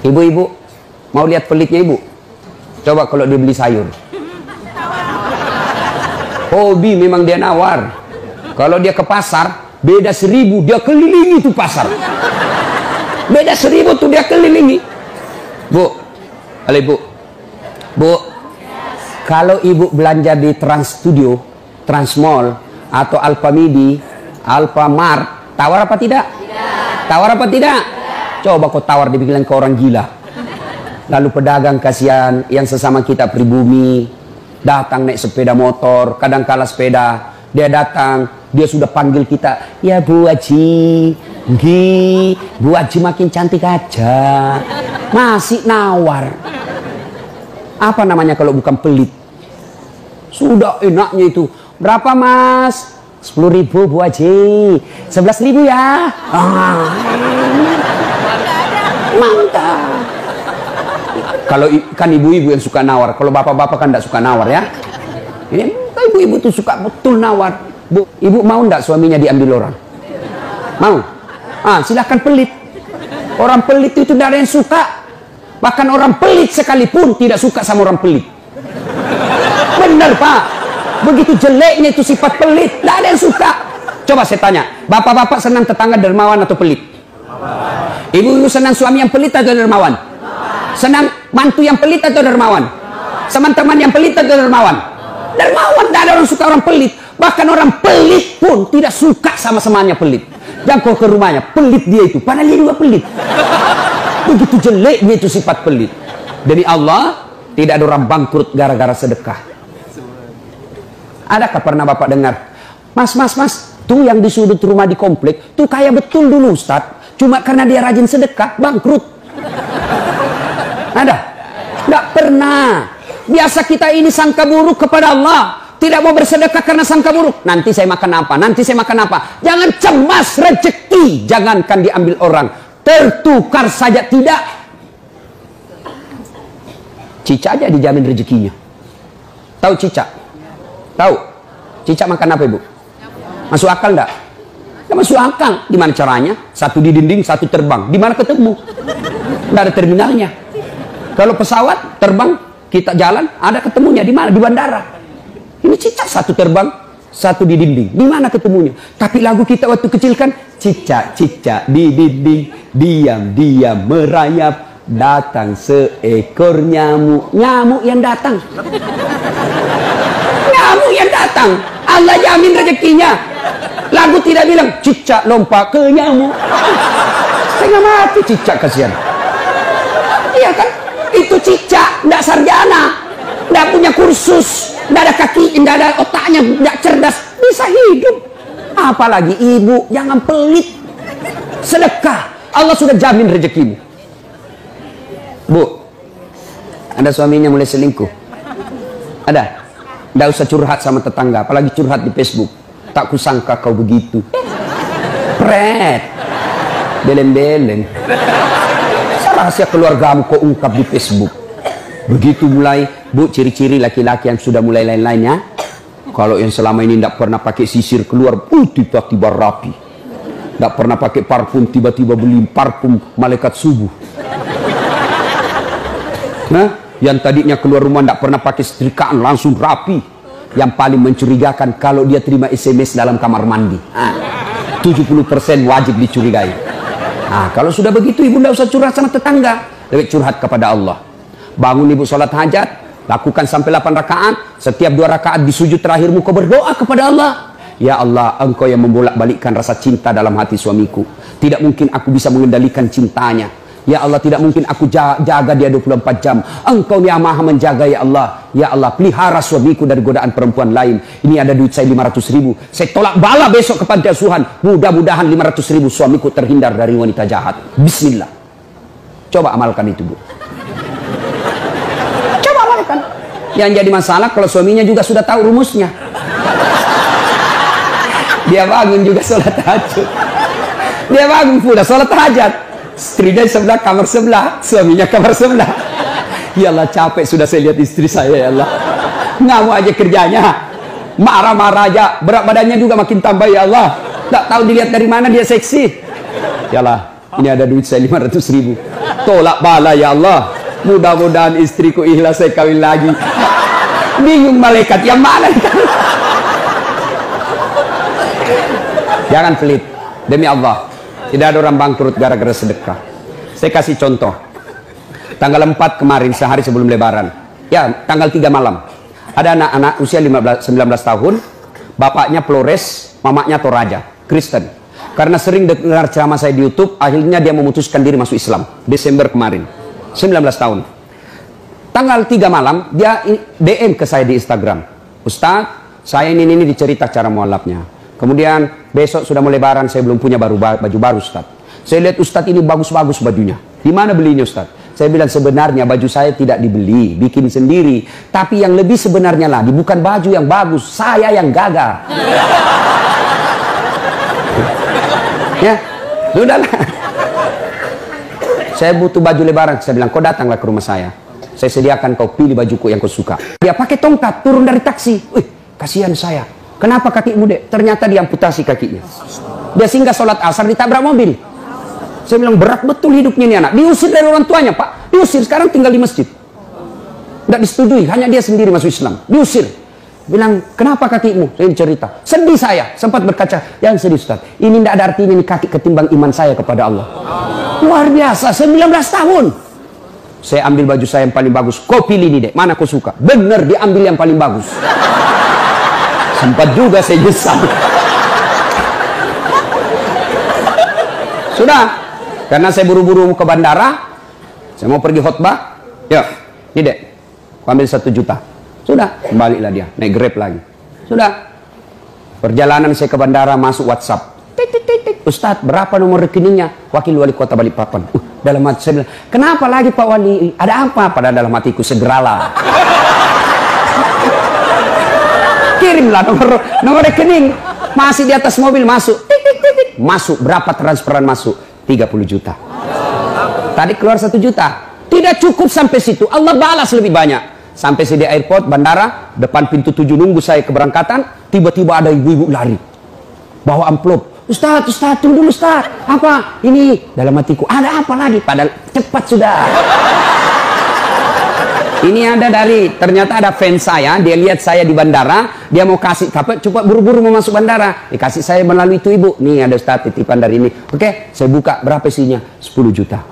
Ibu-ibu, mau lihat pelitnya ibu? Coba kalau dia beli sayur. Hobi memang dia nawar. Kalau dia ke pasar, beda 1000, dia kelilingi tuh pasar. Beda 1000 tuh dia kelilingi. Bu, halo ibu. Bu, kalau ibu belanja di Trans Studio, Trans Mall, atau Alfamidi, Alfamart, tawar apa tidak? Tidak. Tawar apa tidak? Tidak. Coba kau tawar, dibilang ke orang gila. Lalu pedagang kasihan yang sesama kita pribumi, datang naik sepeda motor, kadang kala sepeda, dia datang, dia sudah panggil kita, ya Bu Haji, Bu Haji makin cantik aja, masih nawar. Apa namanya kalau bukan pelit? Sudah enaknya itu. Berapa mas? 10.000 Bu Haji. 11.000 ya. Mantap. Kalau kan ibu-ibu yang suka nawar, kalau bapak-bapak kan tidak suka nawar ya. Ini ibu-ibu tuh suka betul nawar. Bu, ibu mau ndak suaminya diambil orang? Mau? Silahkan pelit. Orang pelit itu tidak ada yang suka. Bahkan orang pelit sekalipun tidak suka sama orang pelit. Benar pak. Begitu jeleknya itu sifat pelit, tidak ada yang suka. Coba saya tanya, bapak-bapak senang tetangga dermawan atau pelit? Ibu-ibu senang suami yang pelit atau dermawan? Senang mantu yang pelit atau dermawan? Teman-teman yang pelit atau dermawan? Dermawan, tidak ada orang suka orang pelit. Bahkan orang pelit pun tidak suka sama semuanya pelit. Jangan kau ke rumahnya, pelit dia itu, padahal dia juga pelit. Begitu jeleknya itu sifat pelit. Demi Allah, tidak ada orang bangkrut gara-gara sedekah. Adakah pernah bapak dengar, mas, tuh yang di sudut rumah di komplek, tuh kaya betul dulu Ustadz, cuma karena dia rajin sedekah, bangkrut. Ada? Tidak pernah. Biasa kita ini sangka buruk kepada Allah. Tidak mau bersedekah karena sangka buruk. Nanti saya makan apa? Nanti saya makan apa? Jangan cemas rezeki. Jangankan diambil orang. Tertukar saja tidak. Cicak aja dijamin rezekinya. Tahu cicak? Tahu? Cicak makan apa ibu? Masuk akal enggak? Enggak masuk akal. Gimana caranya? Satu di dinding, satu terbang. Di mana ketemu? Enggak ada terminalnya. Kalau pesawat terbang, kita jalan, ada ketemunya di mana? Di bandara. Ini cicak satu terbang, satu di dinding. Di mana ketemunya? Tapi lagu kita waktu kecil kan, cicak-cicak di dinding, diam-diam merayap, datang seekor nyamuk. Nyamuk yang datang. Nyamuk yang datang. Allah jamin rezekinya. Lagu tidak bilang cicak lompat ke nyamuk. Setengah mati cicak, kasihan. Iya kan? Itu cicak, tidak sarjana, tidak punya kursus, tidak ada kaki, tidak ada otaknya, tidak cerdas, bisa hidup. Apalagi ibu, jangan pelit. Sedekah, Allah sudah jamin rezekimu. Bu, ada suaminya mulai selingkuh? Ada? Tidak usah curhat sama tetangga, apalagi curhat di Facebook. Tak kusangka kau begitu. Pret, beleng-beleng. Rahasia keluargamu kau ungkap di Facebook. Begitu mulai, bu, ciri-ciri laki-laki yang sudah mulai lain-lainnya. Kalau yang selama ini tidak pernah pakai sisir keluar, tiba-tiba rapi. Tidak pernah pakai parfum, tiba-tiba beli parfum malaikat subuh. Nah, yang tadinya keluar rumah tidak pernah pakai setrikaan, langsung rapi. Yang paling mencurigakan kalau dia terima SMS dalam kamar mandi. 70% wajib dicurigai. Nah, kalau sudah begitu ibu tidak usah curhat sama tetangga, lebih curhat kepada Allah. Bangun ibu sholat hajat, lakukan sampai 8 rakaat. Setiap 2 rakaat di sujud terakhirmu kau berdoa kepada Allah. Ya Allah, engkau yang membolak-balikkan rasa cinta dalam hati suamiku. Tidak mungkin aku bisa mengendalikan cintanya. Ya Allah, tidak mungkin aku jaga dia 24 jam. Engkau yang maha menjaga ya Allah. Ya Allah, pelihara suamiku dari godaan perempuan lain. Ini ada duit saya 500.000. Saya tolak bala besok kepada Tuhan. Mudah-mudahan 500.000 suamiku terhindar dari wanita jahat. Bismillah. Coba amalkan itu, Bu. Coba amalkan. Yang jadi masalah kalau suaminya juga sudah tahu rumusnya. Dia bangun juga sholat tahajud. Dia bangun pula sholat tahajud. Istrinya sebelah, kamar sebelah, suaminya kamar sebelah. Ya Allah, capek sudah saya lihat istri saya, ya Allah. Ngamuk aja kerjanya, marah-marah aja, berat badannya juga makin tambah, ya Allah. Tak tahu dilihat dari mana dia seksi. Ya Allah, ini ada duit saya 500.000. Tolak bala ya Allah. Mudah-mudahan istriku ikhlas saya kawin lagi. Bingung malaikat yang mana? Jangan pelit. Demi Allah, tidak ada orang bangkrut gara-gara sedekah. Saya kasih contoh. Tanggal 4 kemarin, sehari sebelum lebaran. Ya, tanggal 3 malam. Ada anak-anak usia 19 tahun. Bapaknya Flores, mamanya Toraja, Kristen. Karena sering dengar ceramah saya di YouTube, akhirnya dia memutuskan diri masuk Islam. Desember kemarin, 19 tahun. Tanggal 3 malam, dia DM ke saya di Instagram. Ustaz, saya ini dicerita cara mualafnya. Kemudian besok sudah mau lebaran, saya belum punya baju baru Ustaz. Saya lihat Ustaz ini bagus-bagus bajunya. Di mana belinya Ustaz? Saya bilang sebenarnya baju saya tidak dibeli, bikin sendiri. Tapi yang lebih sebenarnya lagi, bukan baju yang bagus, saya yang gagal. Ya, sudahlah. Saya butuh baju lebaran. Saya bilang, kau datanglah ke rumah saya. Saya sediakan, kau pilih bajuku yang kau suka. Dia pakai tongkat, turun dari taksi. Wih, kasihan saya. Kenapa kakimu, Dek? Ternyata diamputasi kakinya. Dia singgah sholat asar, ditabrak mobil. Saya bilang, berat betul hidupnya ini anak. Diusir dari orang tuanya, Pak. Diusir, sekarang tinggal di masjid. Tidak disetujui, hanya dia sendiri masuk Islam. Diusir. Bilang, kenapa kakimu? Saya cerita. Sedih saya, sempat berkaca. Yang sedih, Ustaz. Ini tidak ada artinya ini kaki ketimbang iman saya kepada Allah. Luar biasa, 19 tahun. Saya ambil baju saya yang paling bagus. Kau pilih ini, Dek. Mana kau suka? Bener, diambil yang paling bagus. Sempat juga saya nyesal. Sudah. Karena saya buru-buru ke bandara. Saya mau pergi khutbah. Ya, ini Dek. Kau ambil 1 juta. Sudah, kembalilah dia, naik Grab lagi. Sudah. Perjalanan saya ke bandara, masuk WhatsApp. Ustadz, berapa nomor rekeningnya? Wakil Wali Kota Balikpapan. Dalam hati saya bilang, kenapa lagi Pak Wali? Ada apa? Padahal dalam hatiku, segeralah. Kirimlah nomor rekening. Masih di atas mobil, masuk. Masuk, berapa transferan masuk? 30 juta. Tadi keluar 1 juta. Tidak cukup sampai situ, Allah balas lebih banyak. Sampai saya di airport, bandara, depan pintu 7 nunggu saya keberangkatan, tiba-tiba ada ibu-ibu lari. Bawa amplop. Ustaz, tunggu dulu Ustaz. Apa? Ini dalam hatiku, ada apa lagi? Padahal cepat sudah. Ini ada ternyata ada fans saya, dia lihat saya di bandara, dia mau kasih, coba buru-buru mau masuk bandara. Dikasih saya melalui itu ibu. Nih ada Ustaz titipan dari ini. Oke, saya buka, berapa isinya? 10 juta.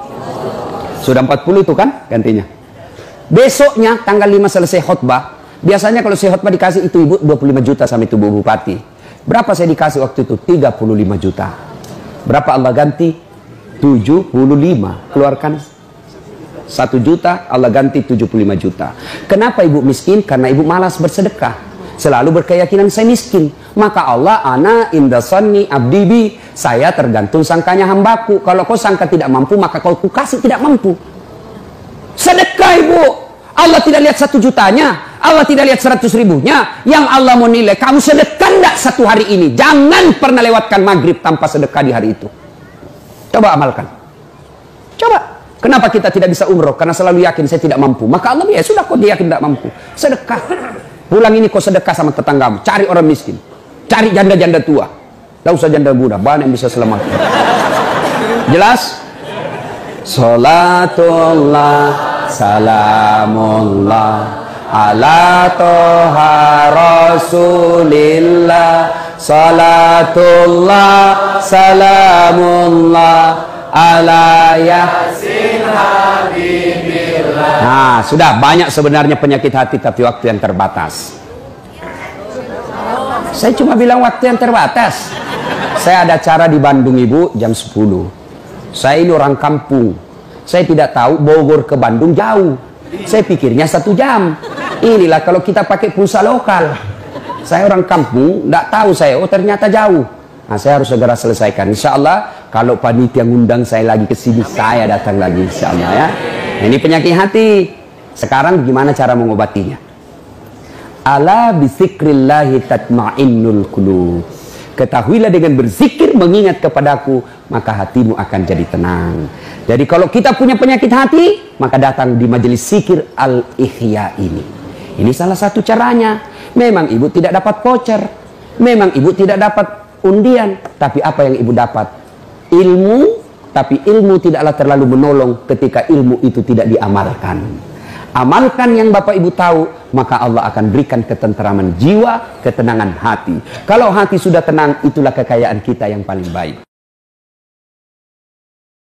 Sudah 40 itu kan gantinya. Besoknya tanggal 5 selesai khutbah. Biasanya kalau saya khutbah dikasih itu ibu 25 juta sama itu Bu Bupati. Berapa saya dikasih waktu itu? 35 juta. Berapa Allah ganti? 75. Keluarkan 1 juta, Allah ganti 75 juta. Kenapa ibu miskin? Karena ibu malas bersedekah. Selalu berkeyakinan saya miskin. Maka Allah, ana indasani abdibi. Saya tergantung sangkanya hambaku. Kalau kau sangka tidak mampu, maka kau kasih tidak mampu. Sedekah ibu. Allah tidak lihat 1 jutanya. Allah tidak lihat 100 ribunya. Yang Allah mau nilai, kamu sedekah enggak 1 hari ini. Jangan pernah lewatkan maghrib tanpa sedekah di hari itu. Coba amalkan. Coba. Kenapa kita tidak bisa umroh? Karena selalu yakin saya tidak mampu. Maka Allah, ya sudah, kau yakin tidak mampu. Sedekah. Pulang ini kau sedekah sama tetanggamu. Cari orang miskin. Cari janda-janda tua. Tidak usah janda muda. Banyak yang bisa selamat. Jelas? Salatullah, salamullah ala toha rasulillah. Salatullah, salamullah ala yasin habibillah. Nah, sudah banyak sebenarnya penyakit hati, tapi waktu yang terbatas. Saya cuma bilang waktu yang terbatas. Saya ada acara di Bandung ibu jam 10. Saya ini orang kampung. Saya tidak tahu Bogor ke Bandung jauh. Saya pikirnya 1 jam. Inilah kalau kita pakai pulsa lokal. Saya orang kampung, tidak tahu saya. Oh ternyata jauh. Nah saya harus segera selesaikan. Insya Allah kalau panitia ngundang saya lagi ke sini, saya datang lagi. Insya Allah ya. Nah, ini penyakit hati. Sekarang gimana cara mengobatinya? Ala bizikrillahi tatma'innul qulub. Ketahuilah dengan berzikir mengingat kepadaku, maka hatimu akan jadi tenang. Jadi kalau kita punya penyakit hati, maka datang di majelis zikir Al-Ihya ini. Ini salah satu caranya. Memang ibu tidak dapat voucher, memang ibu tidak dapat undian, tapi apa yang ibu dapat? Ilmu tapi ilmu tidaklah terlalu menolong ketika ilmu itu tidak diamalkan. Amalkan yang Bapak Ibu tahu, maka Allah akan berikan ketenteraman jiwa, ketenangan hati. Kalau hati sudah tenang, itulah kekayaan kita yang paling baik.